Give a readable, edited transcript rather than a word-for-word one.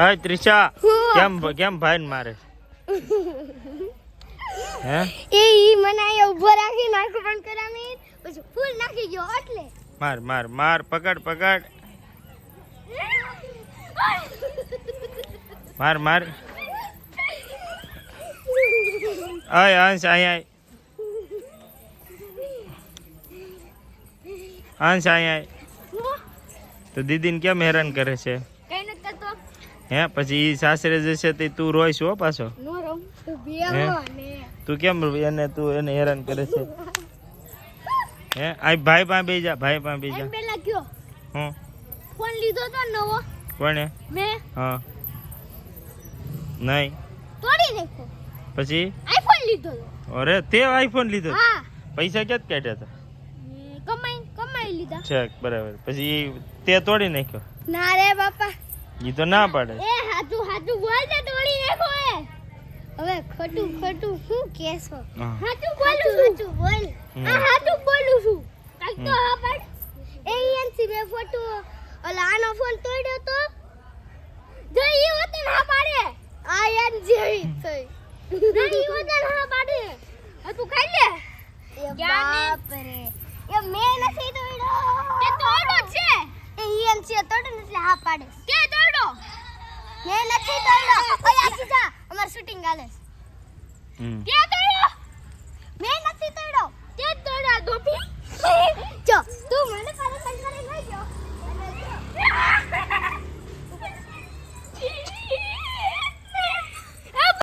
હા ત્રિષા કેમ ભાઈ મારે હે એ મને આયા ઉભો રાખી નાખો પણ કરામી પછી ફૂલ નાખી ગયો એટલે માર પકડ માર આય અંશ આય તો દીદીને કેમ હેરાન કરે છે કઈ નથી કરતો હે પછી ઈ સાસરે જશે તો તું રોઈશ હો પાછો નો રમ તો બેહો ને તું કેમ એને હેરાન કરે છે હે આ ભાઈ પાસે બેસી જા એમ પેલા કયો હું ફોન લીધો તો નવો કોણે મેં હા નહીં તોડી નાખ્યો પછી આઈફોન લીધો તો અરે તે આઈફોન લીધો હા પૈસા ક્યાં કાઢ્યા હતા કમાઈ લીધા છે બરાબર પછી તે તોડી નાખ્યો ના રે બાપા ઈ તો ના પાડે એ હાચું બોલ ને તોડી નાખ્યો એ હવે ખોટું શું કેસો હા. હાચું બોલ હાચું બોલું છું કાક તો હા પાડ એ એનસી મે ફોટો ઓલા આનો ફોન તોડ્યો તો જો ઈ હોતે ના પાડે આ એન જેવી થઈ ના ઈ હોતે ના પાડે આ તું ખાઈ લે એ બાપ રે એ મે નથી તોડ્યો તે તોડો છે એ એનસી તોડ્યો એટલે હા પાડે કે તોડો મે નથી તોડ્યો ઓય આસી જા અમાર શૂટિંગ ગાલે હમ કે